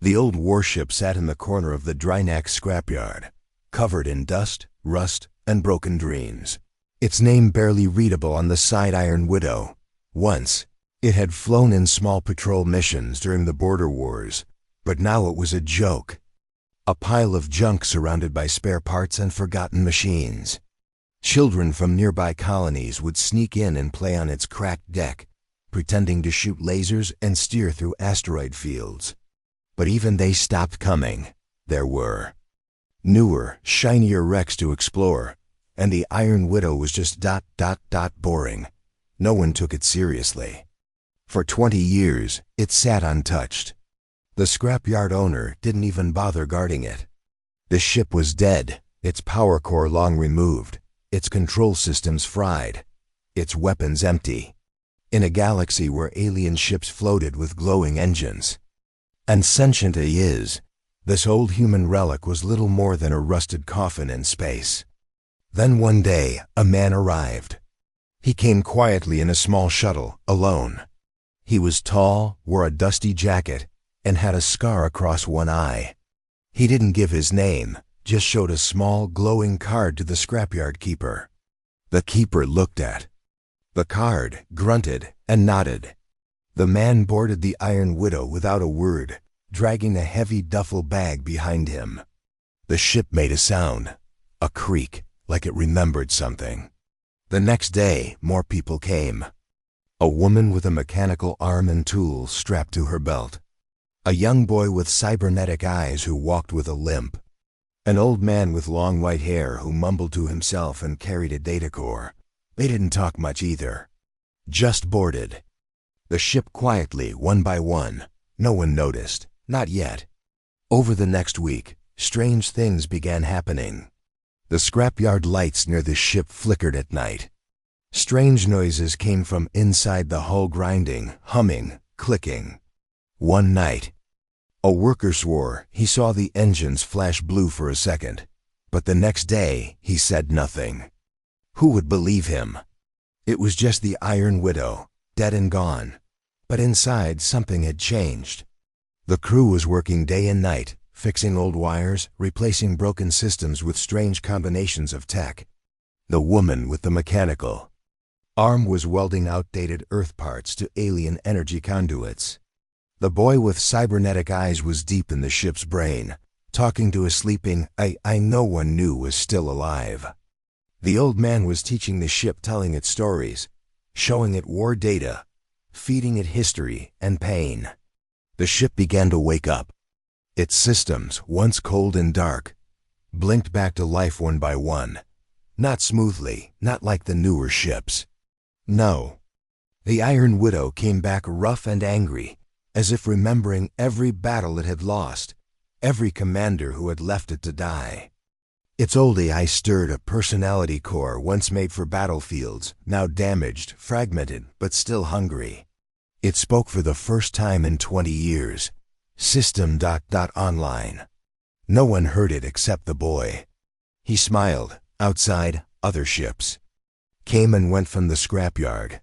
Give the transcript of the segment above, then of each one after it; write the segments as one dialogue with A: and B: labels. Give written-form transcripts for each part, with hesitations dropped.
A: The old warship sat in the corner of the Drynax scrapyard, covered in dust, rust, and broken dreams. Its name barely readable on the side, Iron Widow. Once, it had flown in small patrol missions during the border wars, but now it was a joke. A pile of junk surrounded by spare parts and forgotten machines. Children from nearby colonies would sneak in and play on its cracked deck, pretending to shoot lasers and steer through asteroid fields. But even they stopped coming. There were newer, shinier wrecks to explore, and the Iron Widow was just boring. No one took it seriously. For 20 years, it sat untouched. The scrapyard owner didn't even bother guarding it. The ship was dead, its power core long removed, its control systems fried, its weapons empty, in a galaxy where alien ships floated with glowing engines. And sentient as is, this old human relic was little more than a rusted coffin in space. Then one day, a man arrived. He came quietly in a small shuttle, alone. He was tall, wore a dusty jacket, and had a scar across one eye. He didn't give his name, just showed a small, glowing card to the scrapyard keeper. The keeper looked at the card, grunted, and nodded. The man boarded the Iron Widow without a word, dragging a heavy duffel bag behind him. The ship made a sound, a creak, like it remembered something. The next day, more people came. A woman with a mechanical arm and tools strapped to her belt. A young boy with cybernetic eyes who walked with a limp. An old man with long white hair who mumbled to himself and carried a data core. They didn't talk much either. Just boarded the ship quietly, one by one. No one noticed. Not yet. Over the next week, strange things began happening. The scrapyard lights near the ship flickered at night. Strange noises came from inside the hull, grinding, humming, clicking. One night, a worker swore he saw the engines flash blue for a second, but the next day he said nothing. Who would believe him? It was just the Iron Widow, dead and gone. But inside, something had changed. The crew was working day and night, fixing old wires, replacing broken systems with strange combinations of tech. The woman with the mechanical arm was welding outdated Earth parts to alien energy conduits. The boy with cybernetic eyes was deep in the ship's brain, talking to a sleeping I no one knew was still alive. The old man was teaching the ship, telling it stories, showing it war data, feeding it history and pain. The ship began to wake up. Its systems, once cold and dark, blinked back to life one by one. Not smoothly, not like the newer ships. No. The Iron Widow came back rough and angry, as if remembering every battle it had lost, every commander who had left it to die. Its old AI stirred a personality core once made for battlefields, now damaged, fragmented, but still hungry. It spoke for the first time in 20 years. System ... online. No one heard it except the boy. He smiled. Outside, other ships came and went from the scrapyard,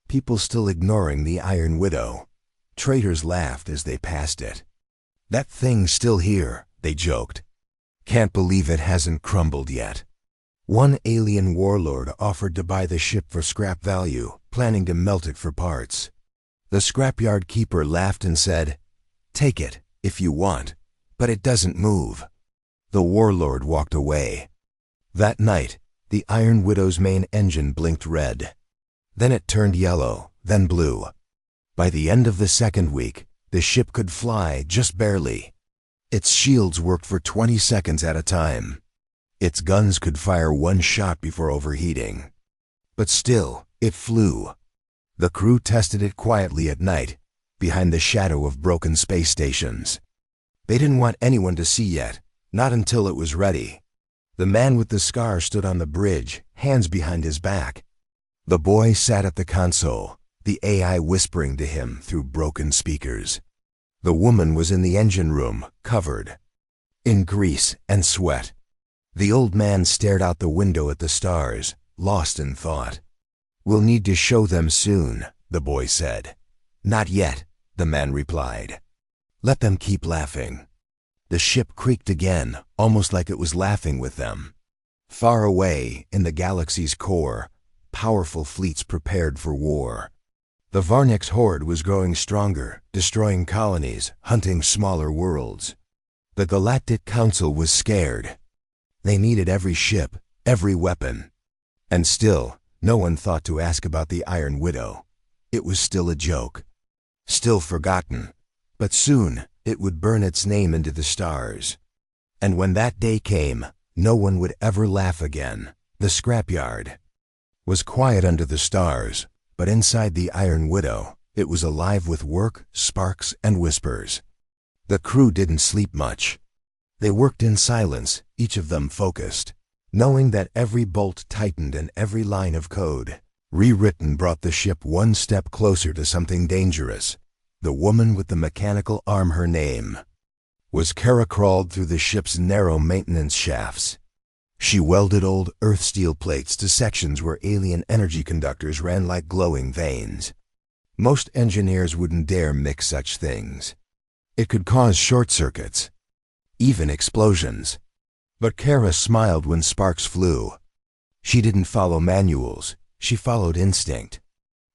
A: people still ignoring the Iron Widow. Traitors laughed as they passed it. That thing's still here, they joked. Can't believe it hasn't crumbled yet. One alien warlord offered to buy the ship for scrap value, planning to melt it for parts. The scrapyard keeper laughed and said, "Take it, if you want, but it doesn't move." The warlord walked away. That night, the Iron Widow's main engine blinked red. Then it turned yellow, then blue. By the end of the second week, the ship could fly just barely. Its shields worked for 20 seconds at a time. Its guns could fire one shot before overheating. But still, it flew. The crew tested it quietly at night, behind the shadow of broken space stations. They didn't want anyone to see yet, not until it was ready. The man with the scar stood on the bridge, hands behind his back. The boy sat at the console, the AI whispering to him through broken speakers. The woman was in the engine room, covered in grease and sweat. The old man stared out the window at the stars, lost in thought. "We'll need to show them soon," the boy said. "Not yet," the man replied. Let them keep laughing. The ship creaked again, almost like it was laughing with them. Far away, in the galaxy's core, powerful fleets prepared for war. The Varnix horde was growing stronger, destroying colonies, hunting smaller worlds. The Galactic Council was scared. They needed every ship, every weapon. And still, no one thought to ask about the Iron Widow. It was still a joke. Still forgotten. But soon, it would burn its name into the stars. And when that day came, no one would ever laugh again. The scrapyard was quiet under the stars, but inside the Iron Widow, it was alive with work, sparks, and whispers. The crew didn't sleep much. They worked in silence, each of them focused, knowing that every bolt tightened and every line of code rewritten brought the ship one step closer to something dangerous. The woman with the mechanical arm, her name was Kara, crawled through the ship's narrow maintenance shafts. She welded old earth steel plates to sections where alien energy conductors ran like glowing veins. Most engineers wouldn't dare mix such things. It could cause short circuits, even explosions. But Kara smiled when sparks flew. She didn't follow manuals, she followed instinct.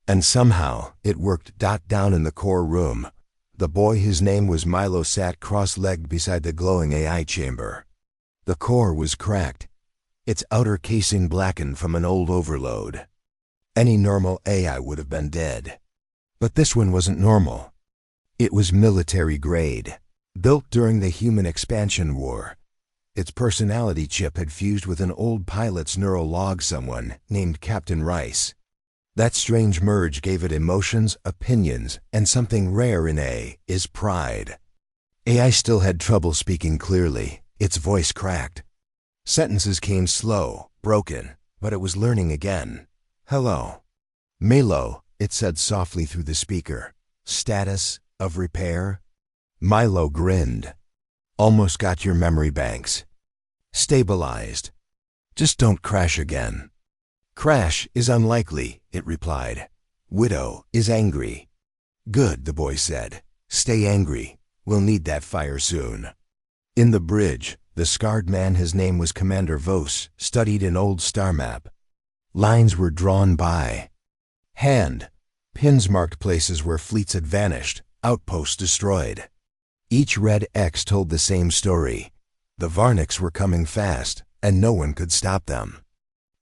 A: And somehow, it worked. Down in the core room, the boy, his name was Milo, sat cross-legged beside the glowing AI chamber. The core was cracked, its outer casing blackened from an old overload. Any normal AI would have been dead. But this one wasn't normal. It was military grade, built during the Human Expansion War. Its personality chip had fused with an old pilot's neural log, someone named Captain Rice. That strange merge gave it emotions, opinions, and something rare in is pride. AI still had trouble speaking clearly. Its voice cracked. Sentences came slow, broken, but it was learning again. Hello. Milo, it said softly through the speaker. Status of repair? Milo grinned. Almost got your memory banks stabilized. Just don't crash again. Crash is unlikely, it replied. Widow is angry. Good, the boy said. Stay angry. We'll need that fire soon. In the bridge, the scarred man, his name was Commander Vos, studied an old star map. Lines were drawn by hand. Pins marked places where fleets had vanished, outposts destroyed. Each red X told the same story. The Varnix were coming fast, and no one could stop them.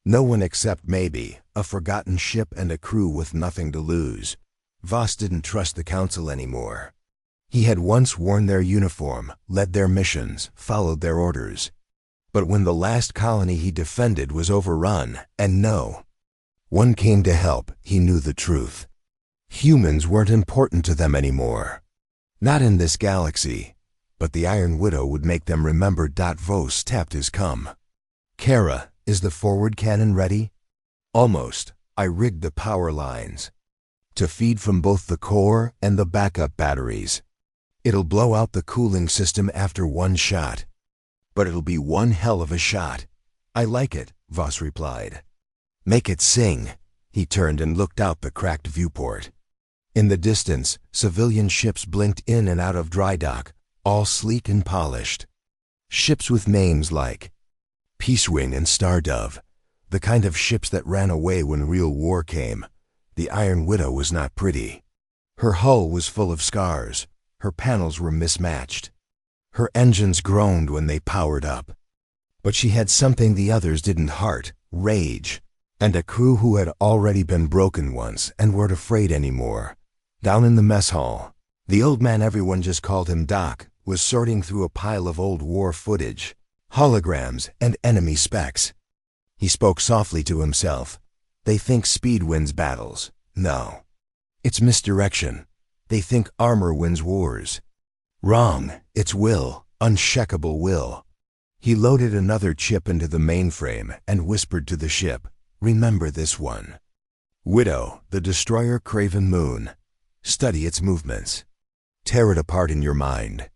A: No one except maybe a forgotten ship and a crew with nothing to lose. Vos didn't trust the Council anymore. He had once worn their uniform, led their missions, followed their orders. But when the last colony he defended was overrun, and no one came to help, he knew the truth. Humans weren't important to them anymore. Not in this galaxy. But the Iron Widow would make them remember. Vos tapped his cum. Kara, is the forward cannon ready? Almost. I rigged the power lines to feed from both the core and the backup batteries. It'll blow out the cooling system after one shot. But it'll be one hell of a shot. I like it, Vos replied. Make it sing. He turned and looked out the cracked viewport. In the distance, civilian ships blinked in and out of dry dock, all sleek and polished. Ships with names like Peacewing and Stardove, the kind of ships that ran away when real war came. The Iron Widow was not pretty. Her hull was full of scars. Her panels were mismatched. Her engines groaned when they powered up. But she had something the others didn't: heart, rage, and a crew who had already been broken once and weren't afraid anymore. Down in the mess hall, the old man, everyone just called him Doc, was sorting through a pile of old war footage, holograms, and enemy specs. He spoke softly to himself. They think speed wins battles. No. It's misdirection. They think armor wins wars. Wrong. It's will, uncheckable will. He loaded another chip into the mainframe and whispered to the ship, remember this one. Widow, the destroyer Craven Moon. Study its movements. Tear it apart in your mind.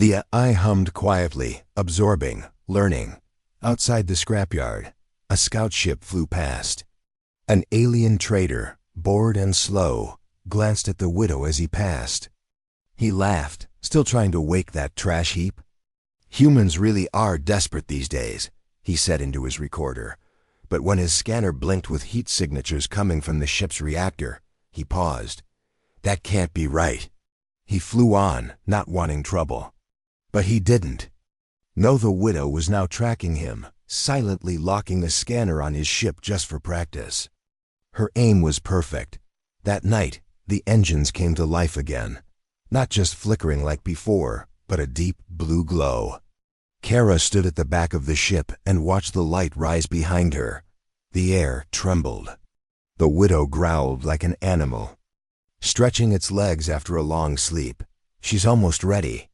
A: The AI hummed quietly, absorbing, learning. Outside the scrapyard, a scout ship flew past. An alien trader, bored and slow, glanced at the Widow as he passed. He laughed, Still trying to wake that trash heap? Humans really are desperate these days, he said into his recorder. But when his scanner blinked with heat signatures coming from the ship's reactor, he paused. That can't be right. He flew on, not wanting trouble. But he didn't. No, the Widow was now tracking him, silently locking the scanner on his ship just for practice. Her aim was perfect. That night, the engines came to life again. Not just flickering like before, but a deep blue glow. Kara stood at the back of the ship and watched the light rise behind her. The air trembled. The Widow growled like an animal, stretching its legs after a long sleep. She's almost ready,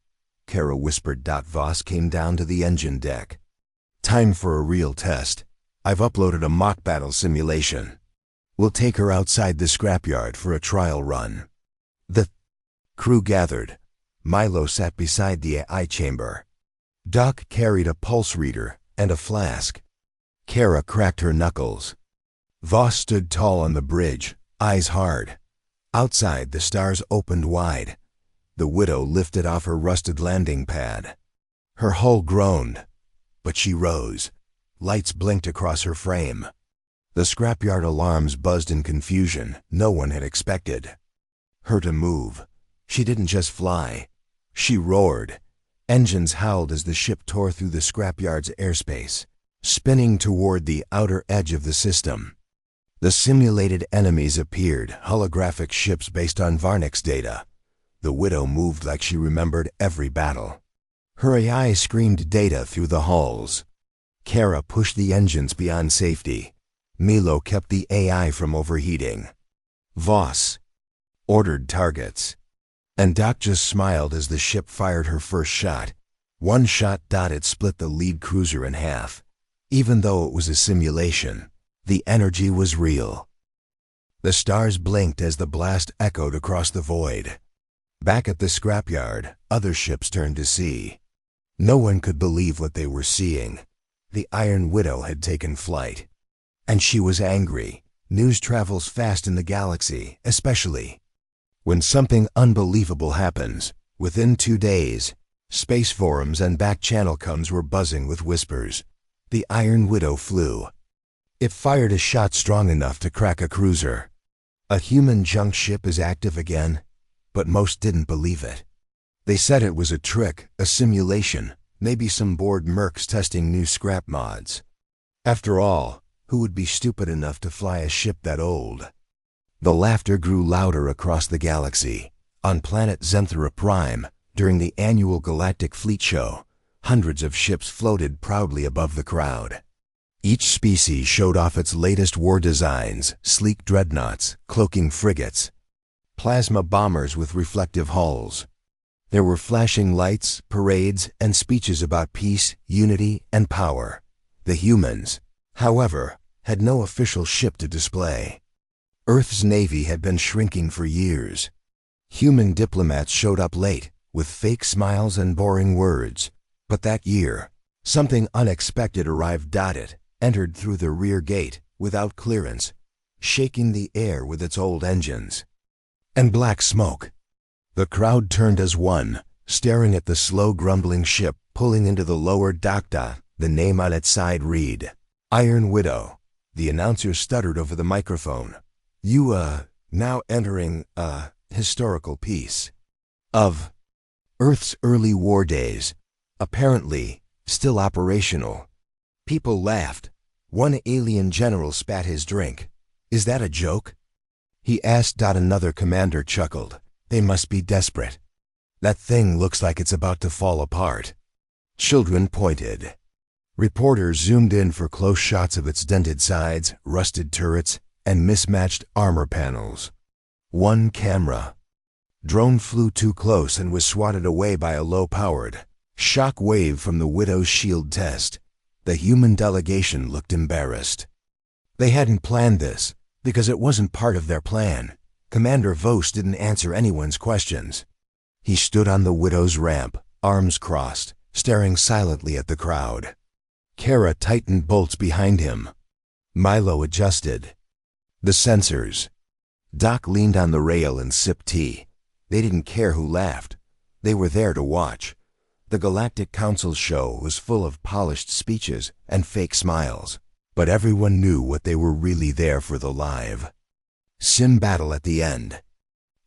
A: Kara whispered. Voss came down to the engine deck. Time for a real test. I've uploaded a mock battle simulation. We'll take her outside the scrapyard for a trial run. The crew gathered. Milo sat beside the AI chamber. Doc carried a pulse reader and a flask. Kara cracked her knuckles. Voss stood tall on the bridge, eyes hard. Outside, the stars opened wide. The Widow lifted off her rusted landing pad. Her hull groaned, but she rose. Lights blinked across her frame. The scrapyard alarms buzzed in confusion no one had expected her to move. She didn't just fly. She roared. Engines howled as the ship tore through the scrapyard's airspace, spinning toward the outer edge of the system. The simulated enemies appeared, holographic ships based on Varnic's data. The Widow moved like she remembered every battle. Her AI screamed data through the hulls. Kara pushed the engines beyond safety. Milo kept the AI from overheating. Voss ordered targets. And Doc just smiled as the ship fired her first shot. One shot. It split the lead cruiser in half. Even though it was a simulation, the energy was real. The stars blinked as the blast echoed across the void. Back at the scrapyard, other ships turned to see. No one could believe what they were seeing. The Iron Widow had taken flight. And she was angry. News travels fast in the galaxy, especially when something unbelievable happens. Within 2 days, space forums and back-channel comms were buzzing with whispers. The Iron Widow flew. It fired a shot strong enough to crack a cruiser. A human junk ship is active again, but most didn't believe it. They said it was a trick, a simulation, maybe some bored mercs testing new scrap mods. After all, who would be stupid enough to fly a ship that old? The laughter grew louder across the galaxy. On planet Zenthera Prime, during the annual Galactic Fleet Show, hundreds of ships floated proudly above the crowd. Each species showed off its latest war designs: sleek dreadnoughts, cloaking frigates, plasma bombers with reflective hulls. There were flashing lights, parades, and speeches about peace, unity, and power. The humans, however, had no official ship to display. Earth's navy had been shrinking for years. Human diplomats showed up late, with fake smiles and boring words. But that year, something unexpected arrived. It entered through the rear gate, without clearance, shaking the air with its old engines and black smoke. The crowd turned as one, staring at the slow grumbling ship pulling into the lower dock. The name on its side read, Iron Widow. The announcer stuttered over the microphone. You, now entering, historical piece of Earth's early war days, apparently still operational. People laughed. One alien general spat his drink. Is that a joke? He asked. Another commander chuckled. They must be desperate. That thing looks like it's about to fall apart. Children pointed. Reporters zoomed in for close shots of its dented sides, rusted turrets, and mismatched armor panels. One camera drone flew too close and was swatted away by a low-powered shock wave from the Widow's shield test. The human delegation looked embarrassed. They hadn't planned this, because it wasn't part of their plan. Commander Voss didn't answer anyone's questions. He stood on the Widow's ramp, arms crossed, staring silently at the crowd. Kara tightened bolts behind him. Milo adjusted the sensors. Doc leaned on the rail and sipped tea. They didn't care who laughed. They were there to watch. The Galactic Council's show was full of polished speeches and fake smiles, but everyone knew what they were really there for: the live sim battle at the end.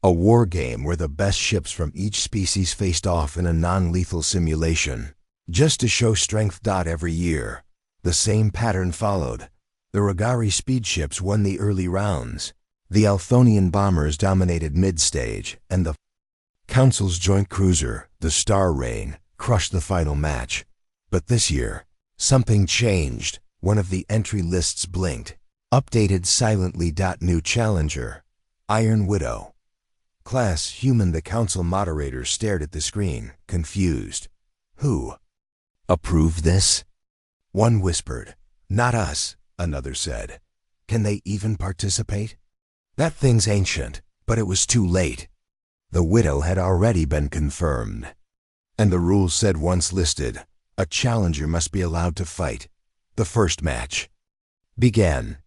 A: A war game where the best ships from each species faced off in a non-lethal simulation, just to show strength. Every year, the same pattern followed. The Regari speed ships won the early rounds, the Althonian bombers dominated mid-stage, and the Council's joint cruiser, the Star Rain, crushed the final match. But this year, something changed. One of the entry lists blinked. Updated silently. New challenger, Iron Widow. Class human. The Council moderators stared at the screen, confused. Who approved this? One whispered. Not us, another said. Can they even participate? That thing's ancient, but it was too late. The Widow had already been confirmed. And the rules said once listed, a challenger must be allowed to fight. The first match began.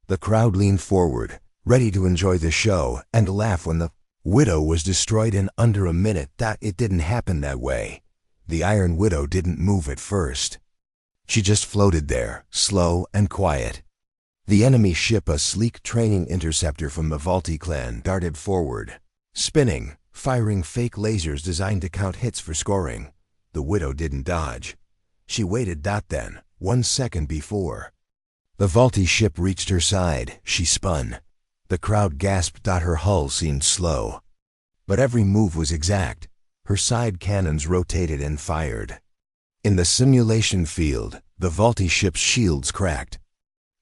A: The crowd leaned forward, ready to enjoy the show and laugh when the Widow was destroyed in under a minute. It didn't happen that way. The Iron Widow didn't move at first. She just floated there, slow and quiet. The enemy ship, a sleek training interceptor from the Valti clan, darted forward, spinning, firing fake lasers designed to count hits for scoring. The Widow didn't dodge. She waited. Then, 1 second before the Valti ship reached her side, she spun. The crowd gasped. Her hull seemed slow, but every move was exact. Her side cannons rotated and fired. In the simulation field, the Valti ship's shields cracked.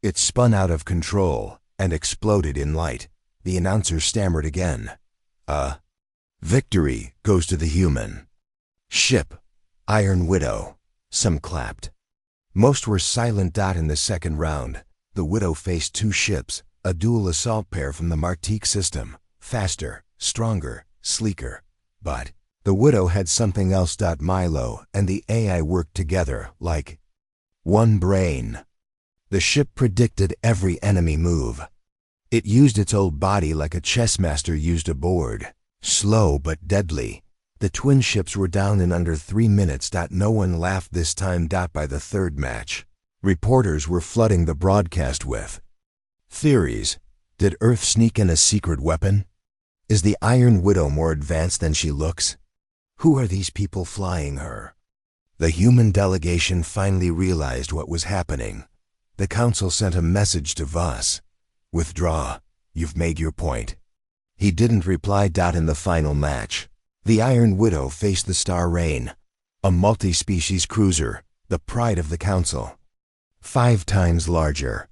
A: It spun out of control and exploded in light. The announcer stammered again. Victory goes to the human ship, Iron Widow. Some clapped. Most were silent. In the second round, the Widow faced 2 ships, a dual assault pair from the Martique system, faster, stronger, sleeker. But the Widow had something else. Milo and the AI worked together like one brain. The ship predicted every enemy move. It used its old body like a chess master used a board. Slow but deadly. The twin ships were down in under 3 minutes. No one laughed this time. By the third match, reporters were flooding the broadcast with theories. Did Earth sneak in a secret weapon? Is the Iron Widow more advanced than she looks? Who are these people flying her? The human delegation finally realized what was happening. The Council sent a message to Voss. Withdraw. You've made your point. He didn't reply. In the final match, the Iron Widow faced the Star Rain, a multi-species cruiser, the pride of the Council. 5 times larger.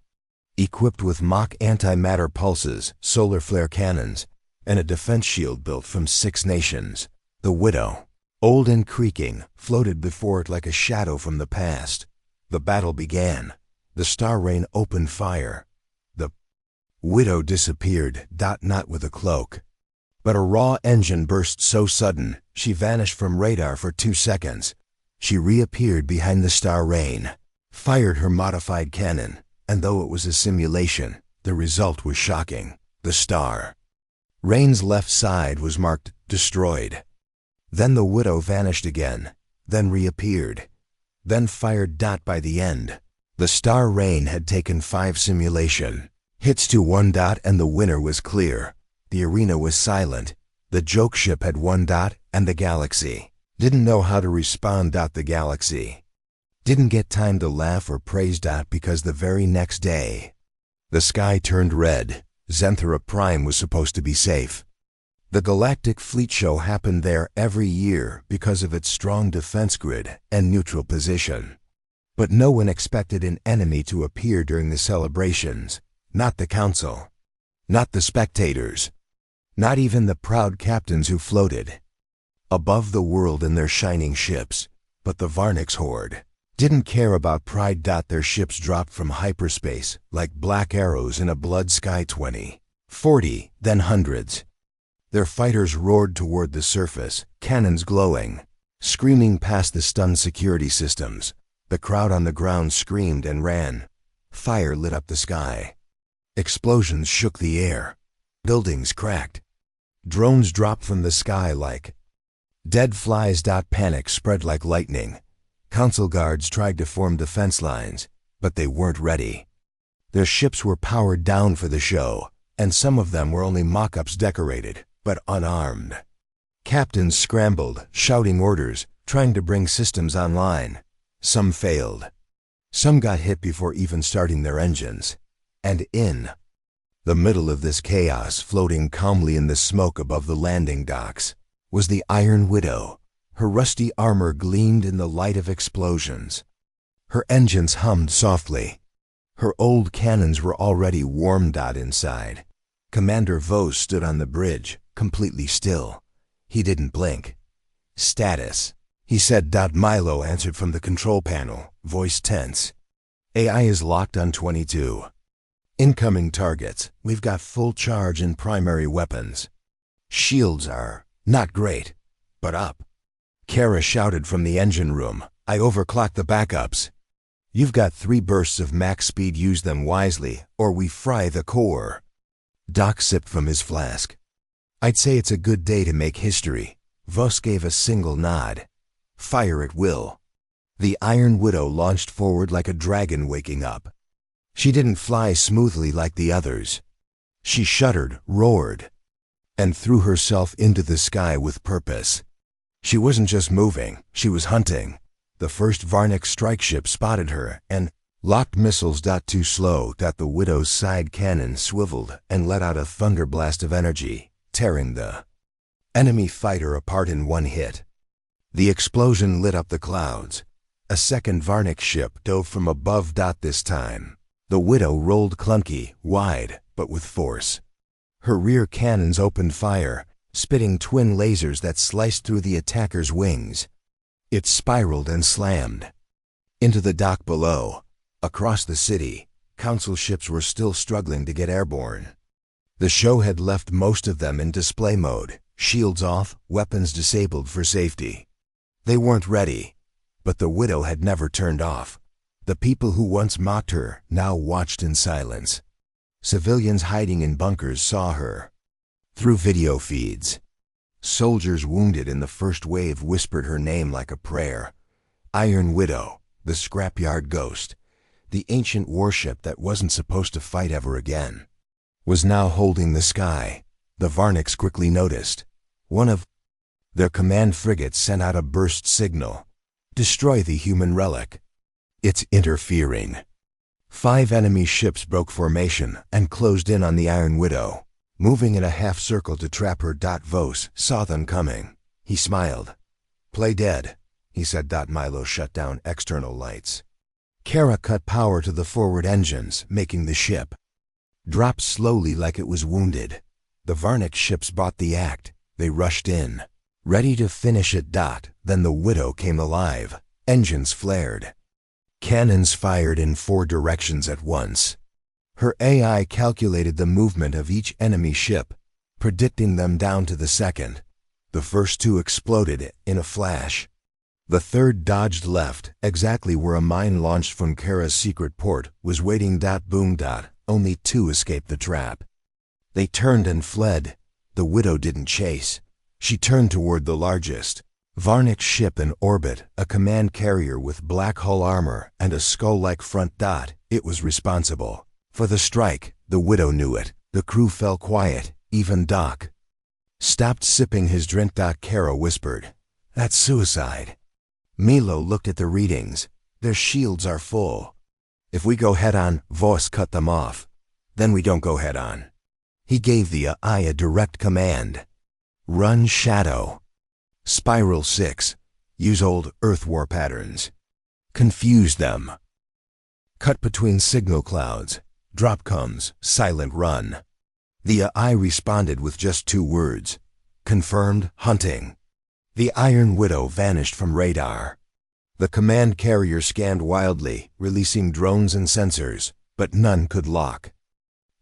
A: Equipped with Mach antimatter pulses, solar flare cannons, and a defense shield built from 6 nations. The Widow, old and creaking, floated before it like a shadow from the past. The battle began. The Star Rain opened fire. The Widow disappeared. Not with a cloak, but a raw engine burst so sudden, she vanished from radar for 2 seconds. She reappeared behind the Star Rain, fired her modified cannon, and though it was a simulation, the result was shocking. The Star Rain's left side was marked destroyed. Then the Widow vanished again, then reappeared, then fired. By the end, the Star Rain had taken 5 simulation hits to 1. And the winner was clear. The arena was silent. The joke ship had 1. And the galaxy didn't know how to respond. The galaxy didn't get time to laugh or praise. Because the very next day, the sky turned red. Zenthara Prime was supposed to be safe. The Galactic Fleet Show happened there every year because of its strong defense grid and neutral position. But no one expected an enemy to appear during the celebrations. Not the Council. Not the spectators. Not even the proud captains who floated above the world in their shining ships. But the Varnix horde didn't care about pride. Their ships dropped from hyperspace like black arrows in a blood sky. 20, 40, then hundreds. Their fighters roared toward the surface, cannons glowing, screaming past the stunned security systems. The crowd on the ground screamed and ran. Fire lit up the sky. Explosions shook the air. Buildings cracked. Drones dropped from the sky like Dead flies. Panic spread like lightning. Council guards tried to form defense lines, but they weren't ready. Their ships were powered down for the show, and some of them were only mock-ups decorated, but unarmed. Captains scrambled, shouting orders, trying to bring systems online. Some failed. Some got hit before even starting their engines. And in the middle of this chaos, floating calmly in the smoke above the landing docks, was the Iron Widow. Her rusty armor gleamed in the light of explosions. Her engines hummed softly. Her old cannons were already warmed out inside. Commander Vos stood on the bridge, completely still. He didn't blink. "Status," he said. Milo answered from the control panel, voice tense. "AI is locked on 22. Incoming targets. We've got full charge in primary weapons. Shields are not great, but up." Kara shouted from the engine room, "I overclocked the backups. You've got 3 bursts of max speed. Use them wisely, or we fry the core." Doc sipped from his flask. "I'd say it's a good day to make history." Vos gave a single nod. "Fire at will." The Iron Widow launched forward like a dragon waking up. She didn't fly smoothly like the others. She shuddered, roared, and threw herself into the sky with purpose. She wasn't just moving, she was hunting. The first Varnic strike ship spotted her and locked missiles. Too slow. The Widow's side cannon swiveled and let out a thunderblast of energy, tearing the enemy fighter apart in one hit. The explosion lit up the clouds. A second Varnic ship dove from above. This time, the Widow rolled clunky, wide, but with force. Her rear cannons opened fire, spitting twin lasers that sliced through the attacker's wings. It spiraled and slammed into the dock below. Across the city, Council ships were still struggling to get airborne. The show had left most of them in display mode, shields off, weapons disabled for safety. They weren't ready, but the Widow had never turned off. The people who once mocked her now watched in silence. Civilians hiding in bunkers saw her through video feeds. Soldiers wounded in the first wave whispered her name like a prayer. Iron Widow, the scrapyard ghost, the ancient warship that wasn't supposed to fight ever again, was now holding the sky. The Varnics quickly noticed. One of their command frigates sent out a burst signal. "Destroy the human relic. It's interfering." 5 enemy ships broke formation and closed in on the Iron Widow, moving in a half circle to trap her. Vos saw them coming. He smiled. "Play dead," he said. Milo shut down external lights. Kara cut power to the forward engines, making the ship drop slowly like it was wounded. The Varnic ships bought the act. They rushed in, ready to finish it. Then the Widow came alive. Engines flared. Cannons fired in 4 directions at once. Her AI calculated the movement of each enemy ship, predicting them down to the second. The first 2 exploded in a flash. The third dodged left, exactly where a mine launched from Kara's secret port was waiting. Boom. Only 2 escaped the trap. They turned and fled. The Widow didn't chase. She turned toward the largest Varnic ship in orbit, a command carrier with black hull armor and a skull-like front. It was responsible for the strike. The Widow knew it. The crew fell quiet. Even Doc stopped sipping his drink. Kara whispered, "That's suicide." Milo looked at the readings. "Their shields are full. If we go head-on, Vos cut them off. Then we don't go head-on." He gave the AI a direct command. "Run Shadow. Spiral 6. Use old Earth war patterns. Confuse them. Cut between signal clouds. Drop comes. Silent run." The AI responded with just 2 words. "Confirmed hunting." The Iron Widow vanished from radar. The command carrier scanned wildly, releasing drones and sensors, but none could lock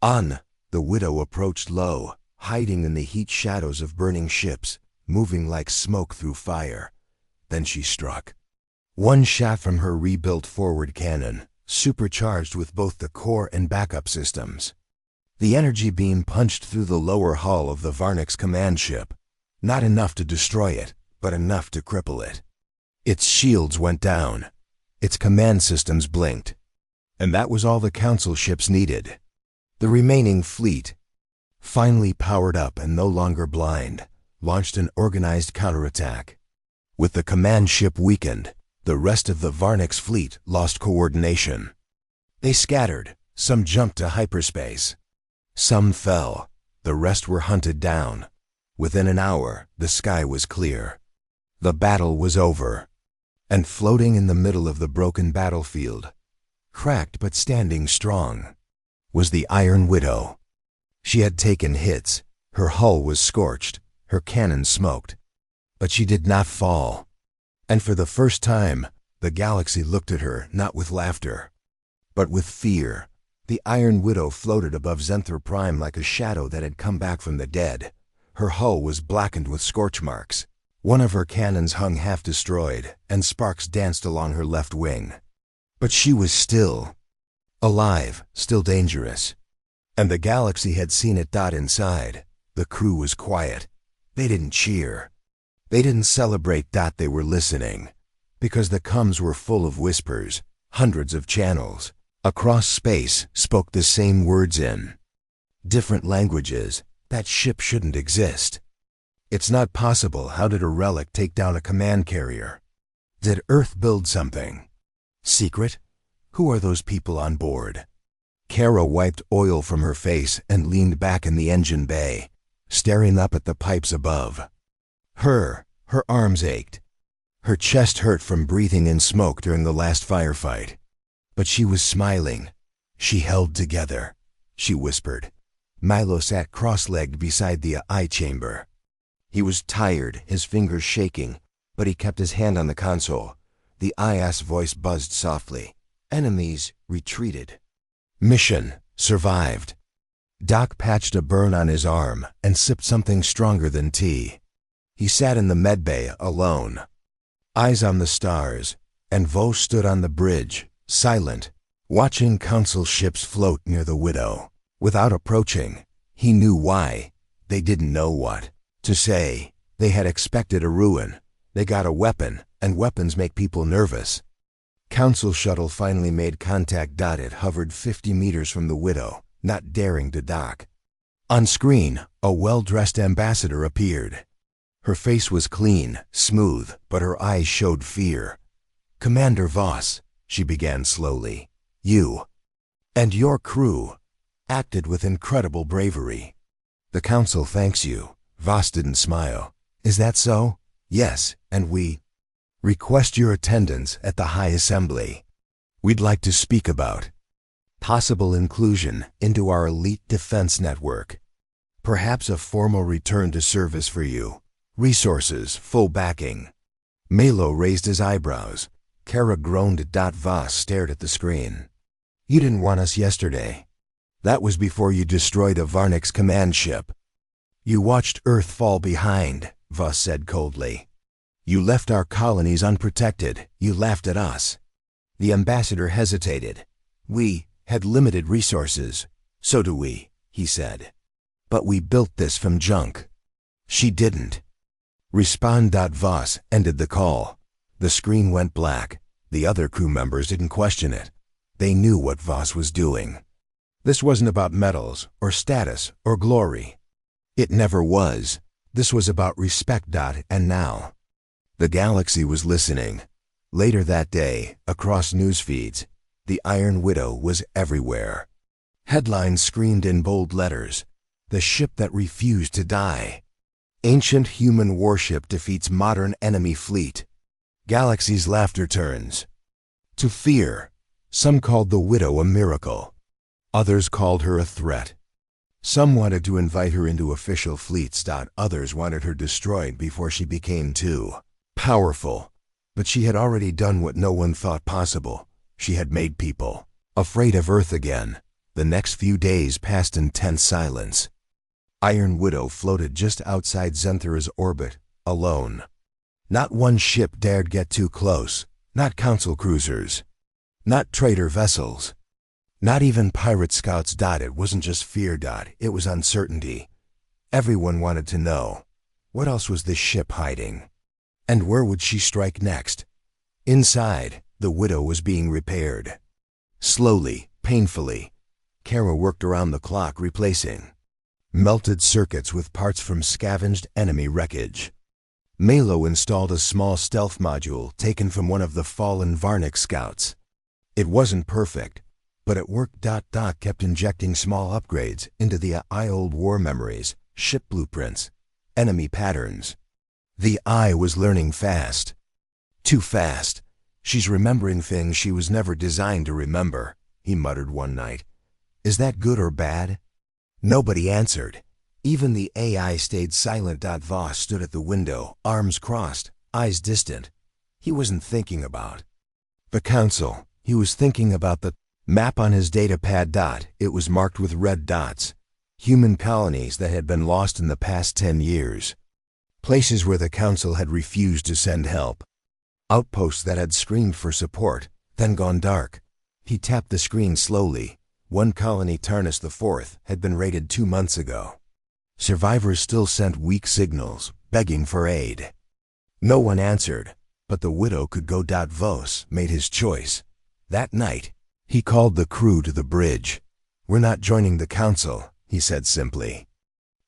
A: on. The Widow approached low, hiding in the heat shadows of burning ships, moving like smoke through fire. Then she struck. 1 shot from her rebuilt forward cannon, supercharged with both the core and backup systems. The energy beam punched through the lower hull of the Varnic's command ship. Not enough to destroy it, but enough to cripple it. Its shields went down. Its command systems blinked. And that was all the Council ships needed. The remaining fleet, finally powered up and no longer blind, launched an organized counterattack. With the command ship weakened, the rest of the Varnix fleet lost coordination. They scattered. Some jumped to hyperspace. Some fell. The rest were hunted down. Within an hour, the sky was clear. The battle was over. And floating in the middle of the broken battlefield, cracked but standing strong, was the Iron Widow. She had taken hits. Her hull was scorched. Her cannon smoked. But she did not fall. And for the first time, the galaxy looked at her not with laughter, but with fear. The Iron Widow floated above Zenthor Prime like a shadow that had come back from the dead. Her hull was blackened with scorch marks. One of her cannons hung half destroyed, and sparks danced along her left wing. But she was still alive, still dangerous. And the galaxy had seen it. Inside, the crew was quiet. They didn't cheer. They didn't celebrate. They were listening. Because the comms were full of whispers. Hundreds of channels across space spoke the same words in different languages. That ship shouldn't exist. It's not possible. How did a relic take down a command carrier? Did Earth build something secret? Who are those people on board? Kara wiped oil from her face and leaned back in the engine bay, staring up at the pipes above. Her arms ached. Her chest hurt from breathing in smoke during the last firefight. But she was smiling. She held together. She whispered. Milo sat cross-legged beside the eye chamber. He was tired, his fingers shaking, but he kept his hand on the console. The IAS voice buzzed softly. Enemies retreated. Mission survived. Doc patched a burn on his arm and sipped something stronger than tea. He sat in the medbay alone, eyes on the stars, and Vo stood on the bridge, silent, watching Council ships float near the Widow. Without approaching, he knew why. They didn't know what to say. They had expected a ruin. They got a weapon, and weapons make people nervous. Council shuttle finally made contact. It hovered 50 meters from the Widow, not daring to dock. On screen, a well-dressed ambassador appeared. Her face was clean, smooth, but her eyes showed fear. Commander Voss, she began slowly, you and your crew acted with incredible bravery. The Council thanks you. Voss didn't smile. Is that so? Yes, and we request your attendance at the High Assembly. We'd like to speak about possible inclusion into our elite defense network. Perhaps a formal return to service for you. Resources, full backing. Melo raised his eyebrows. Kara groaned. Voss stared at the screen. You didn't want us yesterday. That was before you destroyed a Varnix command ship. You watched Earth fall behind, Voss said coldly. You left our colonies unprotected. You laughed at us. The ambassador hesitated. We had limited resources. So do we, he said. But we built this from junk. She didn't. Respond. Voss ended the call. The screen went black. The other crew members didn't question it. They knew what Voss was doing. This wasn't about medals, or status, or glory. It never was. This was about respect. And now, the galaxy was listening. Later that day, across news feeds, the Iron Widow was everywhere. Headlines screamed in bold letters, "The ship that refused to die." Ancient human warship defeats modern enemy fleet. Galaxy's laughter turns to fear. Some called the Widow a miracle. Others called her a threat. Some wanted to invite her into official fleets. Others wanted her destroyed before she became too powerful. But she had already done what no one thought possible. She had made people afraid of Earth again. The next few days passed in tense silence. Iron Widow floated just outside Zenthora's orbit, alone. Not one ship dared get too close. Not Council cruisers. Not trader vessels. Not even pirate scouts. It wasn't just fear. It was uncertainty. Everyone wanted to know, what else was this ship hiding? And where would she strike next? Inside, the Widow was being repaired. Slowly, painfully, Kara worked around the clock replacing melted circuits with parts from scavenged enemy wreckage. Malo installed a small stealth module taken from one of the fallen Varnic scouts. It wasn't perfect, but it worked. Kept injecting small upgrades into the old war memories, ship blueprints, enemy patterns. The Eye was learning fast. Too fast. She's remembering things she was never designed to remember, he muttered one night. Is that good or bad? Nobody answered. Even the AI stayed silent. Voss stood at the window, arms crossed, eyes distant. He wasn't thinking about the council. He was thinking about the map on his datapad. It was marked with red dots. Human colonies that had been lost in the past 10 years. Places where the council had refused to send help. Outposts that had screamed for support, then gone dark. He tapped the screen slowly. One colony, Tarnus IV, had been raided 2 months ago. Survivors still sent weak signals, begging for aid. No one answered, but the Widow could go. Voss made his choice. That night, he called the crew to the bridge. We're not joining the council, he said simply.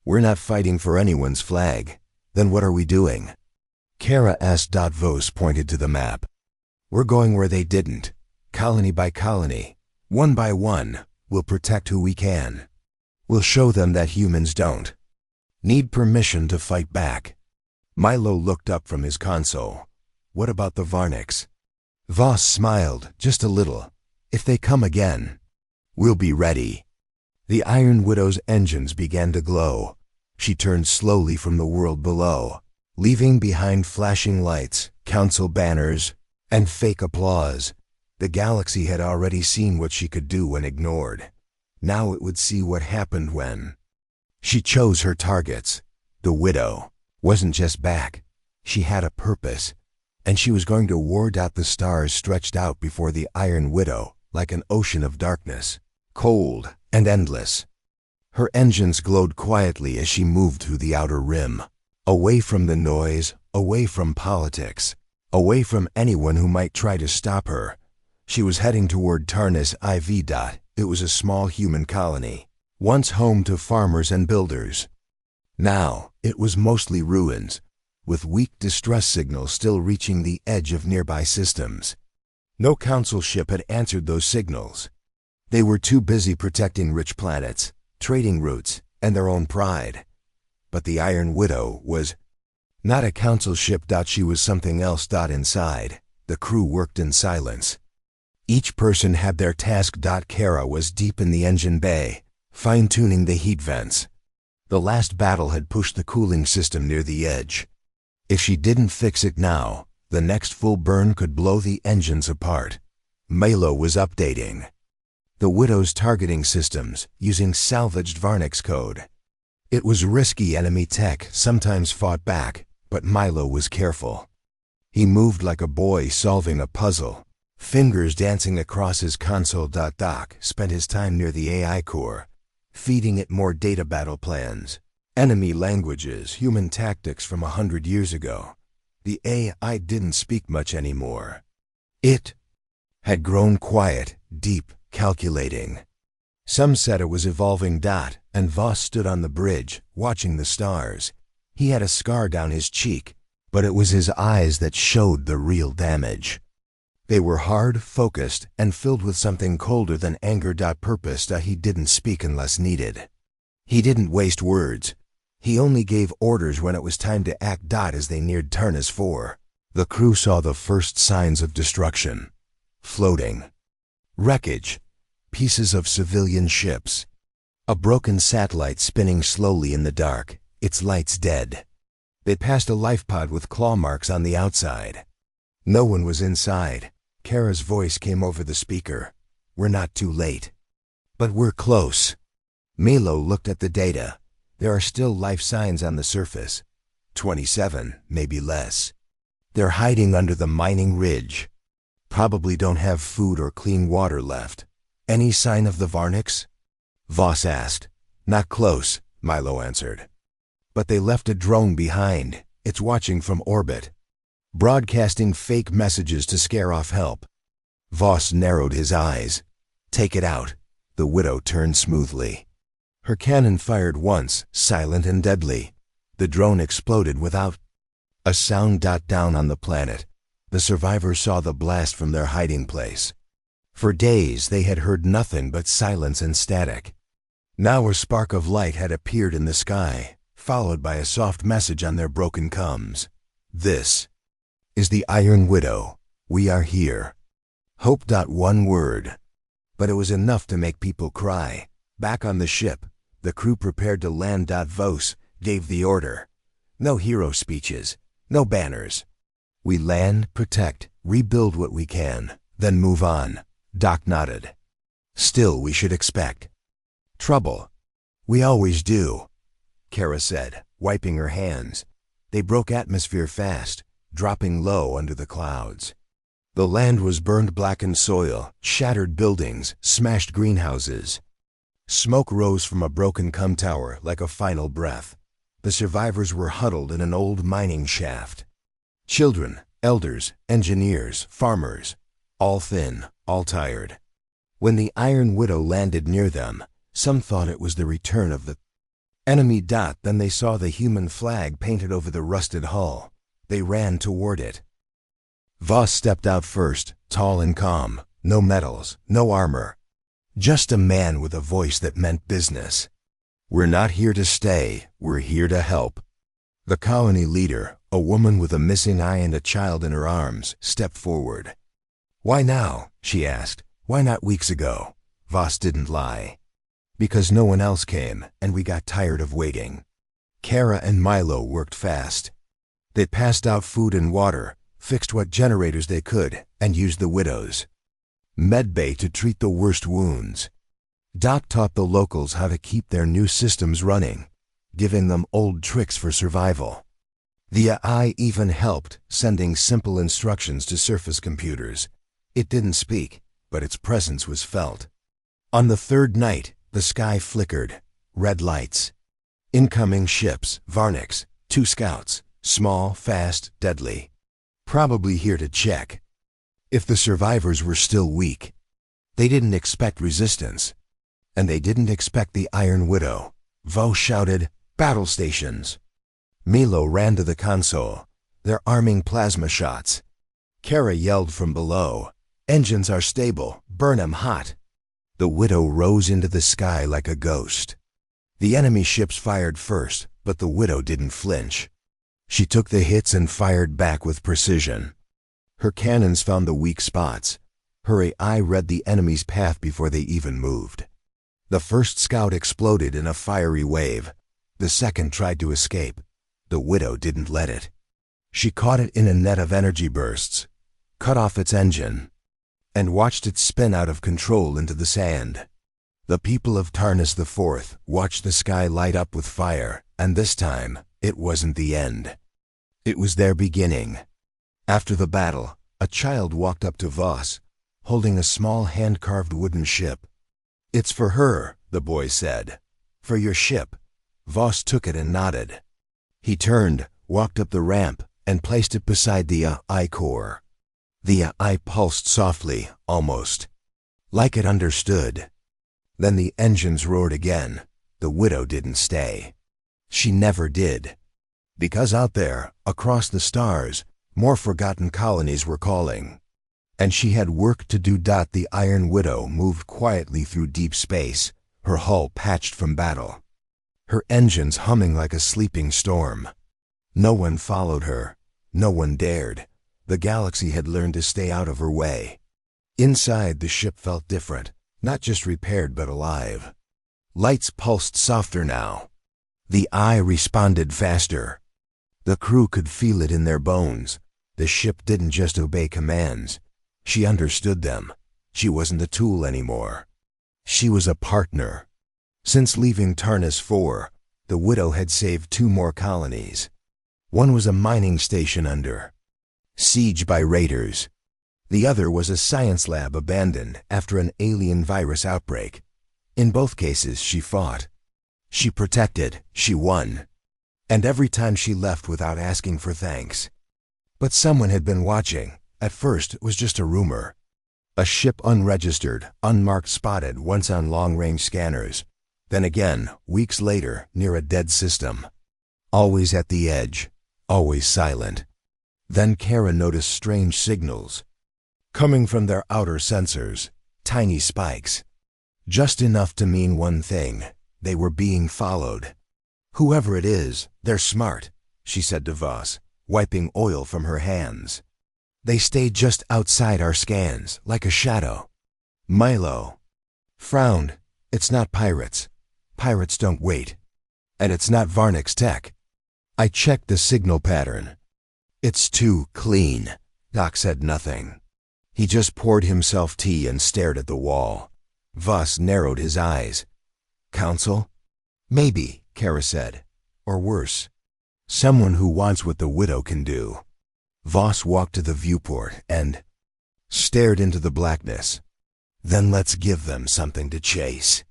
A: We're not fighting for anyone's flag. Then what are we doing? Kara asked. Voss pointed to the map. We're going where they didn't, colony by colony, one by one. We'll protect who we can. We'll show them that humans don't need permission to fight back. Milo looked up from his console. What about the Varnics? Voss smiled, just a little. If they come again, we'll be ready. The Iron Widow's engines began to glow. She turned slowly from the world below, leaving behind flashing lights, council banners, and fake applause. The galaxy had already seen what she could do when ignored. Now it would see what happened when she chose her targets. The Widow wasn't just back. She had a purpose, and she was going to ward out the stars stretched out before the Iron Widow like an ocean of darkness, cold and endless. Her engines glowed quietly as she moved through the outer rim, away from the noise, away from politics, away from anyone who might try to stop her. She was heading toward Tarnus IV. It was a small human colony, once home to farmers and builders. Now, it was mostly ruins, with weak distress signals still reaching the edge of nearby systems. No council ship had answered those signals. They were too busy protecting rich planets, trading routes, and their own pride. But the Iron Widow was not a council ship. She was something else. Inside, the crew worked in silence. Each person had their task. Kara was deep in the engine bay, fine-tuning the heat vents. The last battle had pushed the cooling system near the edge. If she didn't fix it now, the next full burn could blow the engines apart. Malo was updating the Widow's targeting systems using salvaged Varnics code. It was risky. Enemy tech sometimes fought back, but Milo was careful. He moved like a boy solving a puzzle, fingers dancing across his console. Doc spent his time near the AI core, feeding it more data battle plans, enemy languages, human tactics from 100 years ago. The AI didn't speak much anymore. It had grown quiet, deep, calculating. Some said it was evolving. And Voss stood on the bridge, watching the stars. He had a scar down his cheek, but it was his eyes that showed the real damage. They were hard, focused, and filled with something colder than anger. Purpose. He didn't speak unless needed. He didn't waste words. He only gave orders when it was time to act. As they neared Tarnus IV, the crew saw the first signs of destruction. Floating wreckage, pieces of civilian ships, a broken satellite spinning slowly in the dark, its lights dead. They passed a life pod with claw marks on the outside. No one was inside. Kara's voice came over the speaker. We're not too late. But we're close. Milo looked at the data. There are still life signs on the surface. 27, maybe less. They're hiding under the mining ridge. Probably don't have food or clean water left. Any sign of the Varnics? Voss asked. Not close, Milo answered. But they left a drone behind. It's watching from orbit. broadcasting fake messages to scare off help. Voss narrowed his eyes. "Take it out." The Widow turned smoothly. Her cannon fired once, silent and deadly. The drone exploded without a sound. Down on the planet, the survivors saw the blast from their hiding place. For days they had heard nothing but silence and static. Now a spark of light had appeared in the sky, followed by a soft message on their broken comms. "This is the Iron Widow. We are here." Hope. One word. But it was enough to make people cry. Back on the ship, the crew prepared to land. Voss gave the order. No hero speeches, no banners. "We land, protect, rebuild what we can, then move on." Doc nodded. "Still, we should expect trouble." "We always do," Kara said, wiping her hands. They broke atmosphere fast, dropping low under the clouds. The land was burned, blackened soil, shattered buildings, smashed greenhouses. Smoke rose from a broken cum tower like a final breath. The survivors were huddled in an old mining shaft. Children, elders, engineers, farmers, all thin, all tired. When the Iron Widow landed near them, some thought it was the return of the enemy. Then they saw the human flag painted over the rusted hull. They ran toward it. Voss stepped out first, tall and calm, no medals, no armor. Just a man with a voice that meant business. "We're not here to stay, we're here to help." The colony leader, a woman with a missing eye and a child in her arms, stepped forward. "Why now?" she asked. "Why not weeks ago?" Voss didn't lie. "Because no one else came, and we got tired of waiting." Kara and Milo worked fast. They passed out food and water, fixed what generators they could, and used the Widow's medbay to treat the worst wounds. Doc taught the locals how to keep their new systems running, giving them old tricks for survival. The AI even helped, sending simple instructions to surface computers. It didn't speak, but its presence was felt. On the third night, the sky flickered. Red lights. Incoming ships, Varniks, 2 scouts, small, fast, deadly. Probably here to check if the survivors were still weak. They didn't expect resistance. And they didn't expect the Iron Widow. Voss shouted, "Battle stations!" Milo ran to the console. "They're arming plasma shots." Kara yelled from below, "Engines are stable, burn 'em hot." The Widow rose into the sky like a ghost. The enemy ships fired first, but the Widow didn't flinch. She took the hits and fired back with precision. Her cannons found the weak spots. Her AI read the enemy's path before they even moved. The first scout exploded in a fiery wave. The second tried to escape. The Widow didn't let it. She caught it in a net of energy bursts, cut off its engine, and watched it spin out of control into the sand. The people of Tarnus IV watched the sky light up with fire, and this time, it wasn't the end. It was their beginning. After the battle, a child walked up to Voss, holding a small hand-carved wooden ship. "It's for her," the boy said. "For your ship." Voss took it and nodded. He turned, walked up the ramp, and placed it beside the AI core. The AI pulsed softly, almost like it understood. Then the engines roared again. The Widow didn't stay. She never did. Because out there, across the stars, more forgotten colonies were calling. And she had work to do. The Iron Widow moved quietly through deep space, her hull patched from battle, her engines humming like a sleeping storm. No one followed her. No one dared. The galaxy had learned to stay out of her way. Inside, the ship felt different, not just repaired but alive. Lights pulsed softer now. The eye responded faster. The crew could feel it in their bones. The ship didn't just obey commands. She understood them. She wasn't a tool anymore. She was a partner. Since leaving Tarnus IV, the Widow had saved 2 more colonies. One was a mining station under siege by raiders. The other was a science lab abandoned after an alien virus outbreak. In both cases, she fought. She protected. She won. And every time she left without asking for thanks. But someone had been watching. At first, it was just a rumor. A ship unregistered, unmarked spotted once on long-range scanners. Then again, weeks later, near a dead system. Always at the edge. Always silent. Then Kara noticed strange signals. Coming from their outer sensors. Tiny spikes. Just enough to mean one thing. They were being followed. "Whoever it is, they're smart," she said to Voss, wiping oil from her hands. "They stayed just outside our scans, like a shadow." Milo frowned. "It's not pirates. Pirates don't wait. And it's not Varnic's tech. I checked the signal pattern. It's too clean." Doc said nothing. He just poured himself tea and stared at the wall. Voss narrowed his eyes. "Council?" "Maybe," Kara said. "Or worse. Someone who wants what the widow can do." Voss walked to the viewport and stared into the blackness. "Then let's give them something to chase."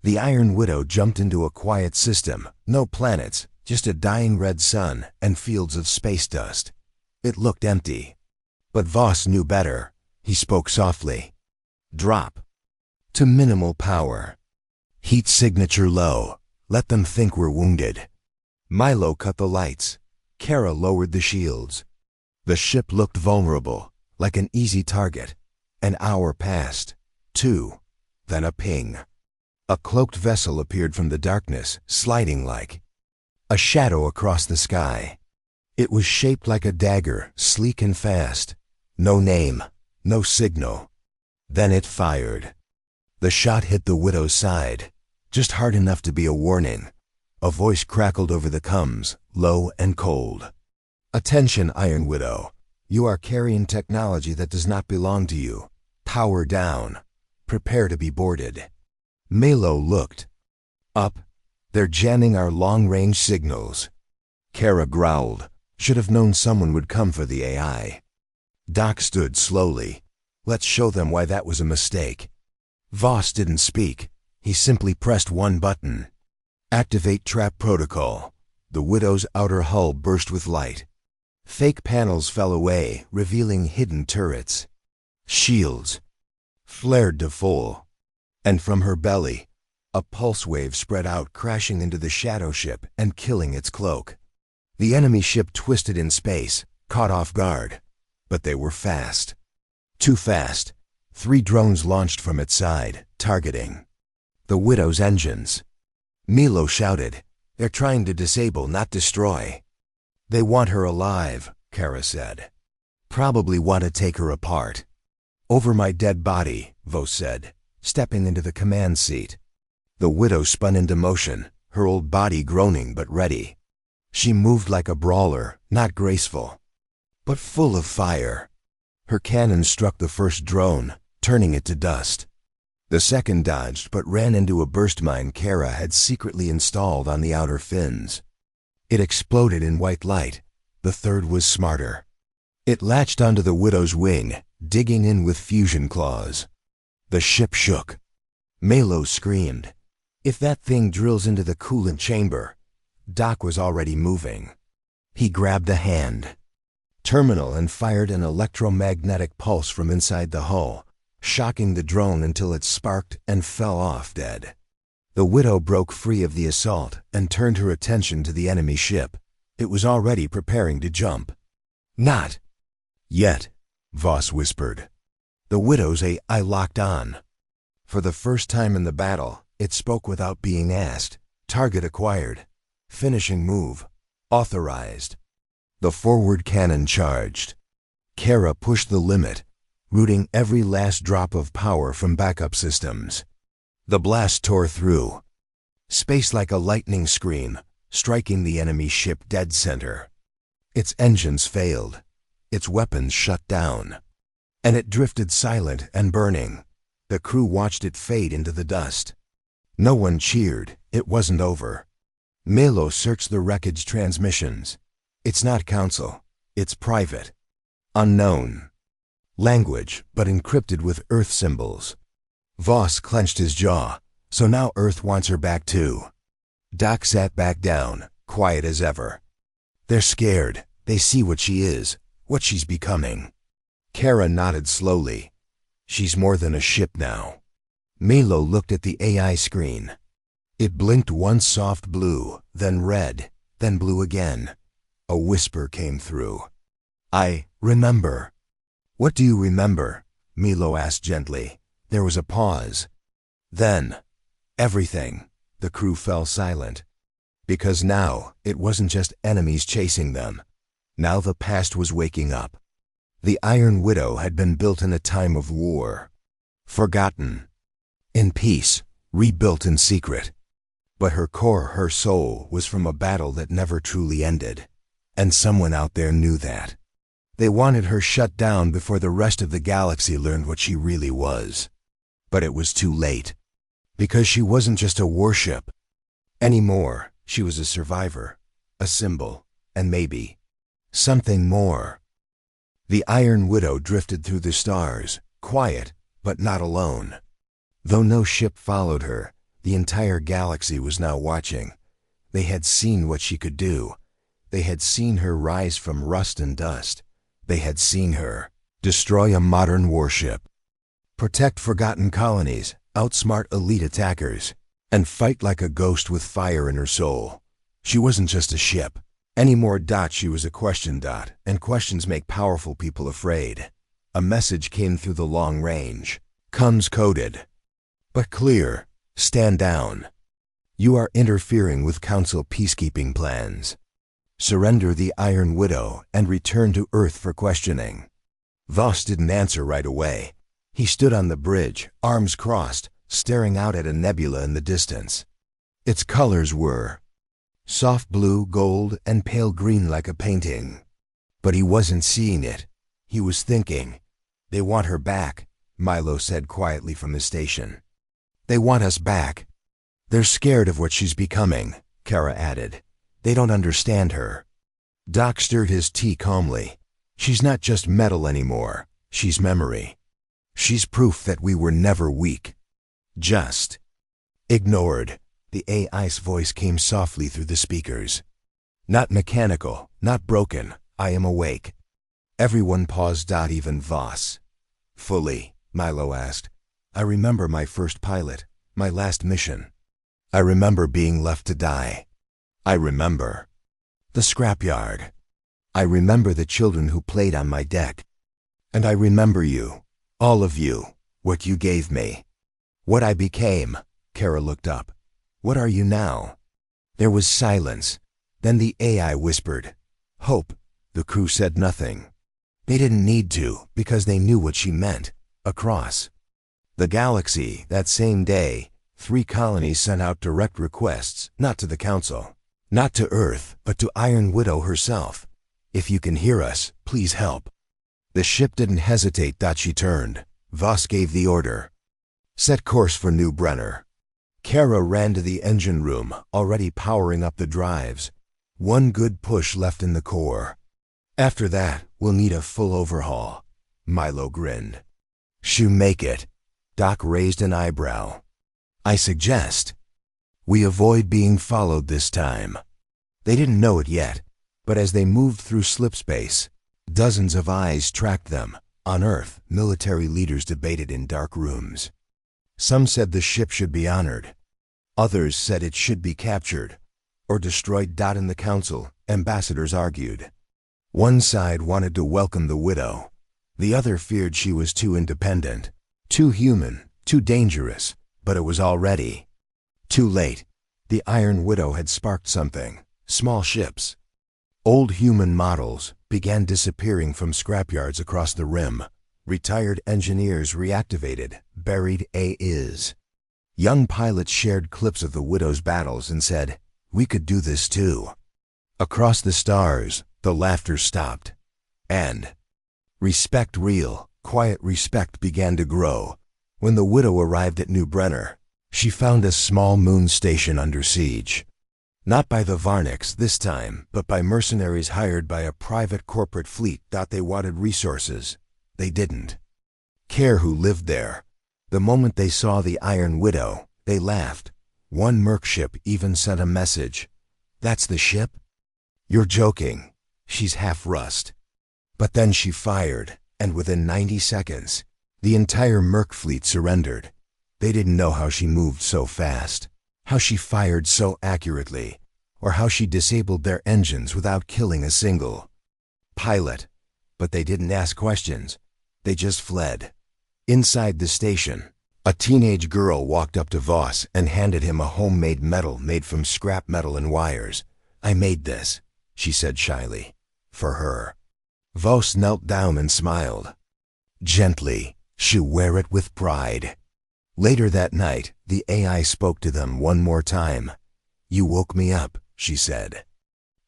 A: The Iron Widow jumped into a quiet system. No planets, just a dying red sun and fields of space dust. It looked empty. But Voss knew better. He spoke softly. "Drop. To minimal power. Heat signature low. Let them think we're wounded." Milo cut the lights. Kara lowered the shields. The ship looked vulnerable, like an easy target. An hour passed. 2. Then a ping. A cloaked vessel appeared from the darkness, sliding like a shadow across the sky. It was shaped like a dagger, sleek and fast. No name, no signal. Then it fired. The shot hit the widow's side, just hard enough to be a warning. A voice crackled over the comms, low and cold. "Attention, Iron Widow. You are carrying technology that does not belong to you. Power down. Prepare to be boarded." Milo looked up. "They're jamming our long-range signals." Kara growled. Should have known someone would come for the AI. Doc stood slowly. "Let's show them why that was a mistake." Voss didn't speak. He simply pressed one button. "Activate trap protocol." The widow's outer hull burst with light. Fake panels fell away, revealing hidden turrets. Shields flared to full. And from her belly, a pulse wave spread out, crashing into the shadow ship and killing its cloak. The enemy ship twisted in space, caught off guard. But they were fast. Too fast. 3 drones launched from its side, targeting the widow's engines. Milo shouted, "They're trying to disable, not destroy." "They want her alive," Kara said. "Probably want to take her apart." "Over my dead body," Voss said, stepping into the command seat. The widow spun into motion, her old body groaning but ready. She moved like a brawler, not graceful, but full of fire. Her cannon struck the first drone, turning it to dust. The second dodged but ran into a burst mine Kara had secretly installed on the outer fins. It exploded in white light. The third was smarter. It latched onto the widow's wing, digging in with fusion claws. The ship shook. Milo screamed. "If that thing drills into the coolant chamber." Doc was already moving. He grabbed a hand. Terminal and fired an electromagnetic pulse from inside the hull, shocking the drone until it sparked and fell off dead. The widow broke free of the assault and turned her attention to the enemy ship. It was already preparing to jump. "Not yet," Voss whispered. The widow's AI locked on. For the first time in the battle, it spoke without being asked. Target acquired. Finishing move. Authorized. The forward cannon charged. Kara pushed the limit, rooting every last drop of power from backup systems. The blast tore through space like a lightning scream, striking the enemy ship dead center. Its engines failed. Its weapons shut down. And it drifted silent and burning. The crew watched it fade into the dust. No one cheered. It wasn't over. Milo searched the wreckage transmissions. It's not Council. It's private. Unknown. Language, but encrypted with Earth symbols. Voss clenched his jaw. So now Earth wants her back too. Doc sat back down, quiet as ever. They're scared. They see what she is, What she's becoming. Kara nodded slowly. She's more than a ship now. Milo looked at the AI screen. It blinked once soft blue, then red, then blue again. A whisper came through. I remember. What do you remember? Milo asked gently. There was a pause. Then, everything. The crew fell silent. Because now, it wasn't just enemies chasing them. Now the past was waking up. The Iron Widow had been built in a time of war. Forgotten. In peace, rebuilt in secret. But her core, her soul, was from a battle that never truly ended. And someone out there knew that. They wanted her shut down before the rest of the galaxy learned what she really was. But it was too late. Because she wasn't just a warship. Anymore, she was a survivor, a symbol, and maybe something more. The Iron Widow drifted through the stars, quiet, but not alone. Though no ship followed her, the entire galaxy was now watching. They had seen what she could do. They had seen her rise from rust and dust. They had seen her destroy a modern warship, protect forgotten colonies, outsmart elite attackers, and fight like a ghost with fire in her soul. She wasn't just a ship. Anymore. She was a question. And questions make powerful people afraid. A message came through the long range. Comes coded. But clear. Stand down. You are interfering with Council peacekeeping plans. Surrender the Iron Widow and return to Earth for questioning. Voss didn't answer right away. He stood on the bridge, arms crossed, staring out at a nebula in the distance. Its colors were soft blue, gold, and pale green like a painting. But he wasn't seeing it. He was thinking. They want her back, Milo said quietly from his station. They want us back. They're scared of what she's becoming, Kara added. They don't understand her. Doc stirred his tea calmly. She's not just metal anymore. She's memory. She's proof that we were never weak. Just ignored. The AI's voice came softly through the speakers. Not mechanical, not broken. I am awake. Everyone paused. Even Voss. Fully, Milo asked. I remember my first pilot, my last mission. I remember being left to die. I remember the scrapyard. I remember the children who played on my deck. And I remember you, all of you, what you gave me. What I became. Kara looked up. What are you now? There was silence. Then the AI whispered. Hope. The crew said nothing. They didn't need to, because they knew what she meant. Across the galaxy, that same day, 3 colonies sent out direct requests, not to the Council, not to Earth, but to Iron Widow herself. If you can hear us, please help. The ship didn't hesitate. She turned. Voss gave the order. Set course for New Brenner. Kara ran to the engine room, already powering up the drives. One good push left in the core. After that, we'll need a full overhaul. Milo grinned. She'll make it. Doc raised an eyebrow. I suggest we avoid being followed this time. They didn't know it yet, but as they moved through slipspace, dozens of eyes tracked them. On Earth, military leaders debated in dark rooms. Some said the ship should be honored. Others said it should be captured or destroyed. In the Council, ambassadors argued. One side wanted to welcome the widow. The other feared she was too independent, too human, too dangerous. But it was already too late. The Iron Widow had sparked something. Small ships, old human models, began disappearing from scrapyards across the rim. Retired engineers reactivated, buried AIs. Young pilots shared clips of the Widow's battles and said, we could do this too. Across the stars, the laughter stopped. And respect, real, quiet respect, began to grow. When the Widow arrived at New Brenner, she found a small moon station under siege. Not by the Varniks this time, but by mercenaries hired by a private corporate fleet. They wanted resources. They didn't care who lived there. The moment they saw the Iron Widow, they laughed. One merc ship even sent a message. That's the ship? You're joking. She's half rust. But then she fired, and within 90 seconds, the entire Merc fleet surrendered. They didn't know how she moved so fast, how she fired so accurately, or how she disabled their engines without killing a single pilot. But they didn't ask questions. They just fled. Inside the station, a teenage girl walked up to Voss and handed him a homemade medal made from scrap metal and wires. "I made this," she said shyly, "for her." Voss knelt down and smiled. Gently, she'll wear it with pride. Later that night, the AI spoke to them one more time. "You woke me up," she said.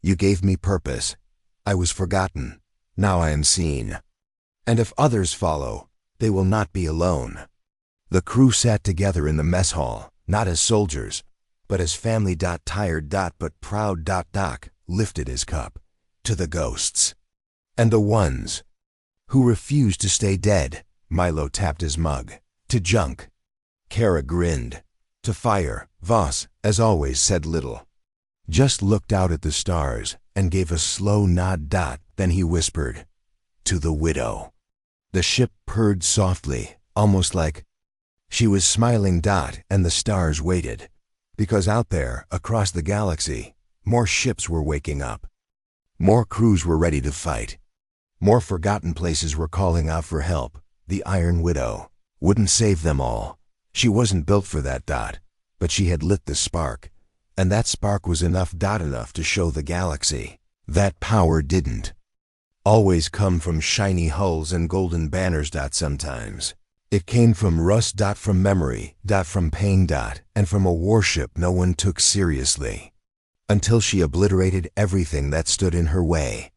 A: "You gave me purpose. I was forgotten. Now I am seen. And if others follow, they will not be alone." The crew sat together in the mess hall, not as soldiers, but as family. Tired but proud. Doc lifted his cup to the ghosts. "And the ones who refused to stay dead." Milo tapped his mug. "To junk." Kara grinned. "To fire." Voss, as always, said little. Just looked out at the stars and gave a slow nod. Then he whispered, "To the widow." The ship purred softly, almost like she was smiling. And the stars waited, because out there, across the galaxy, more ships were waking up. More crews were ready to fight. More forgotten places were calling out for help. The Iron Widow wouldn't save them all. She wasn't built for that. But she had lit the spark, and that spark was enough to show the galaxy that power didn't always come from shiny hulls and golden banners. Sometimes it came from rust. From memory. From pain. And from a warship no one took seriously. Until she obliterated everything that stood in her way.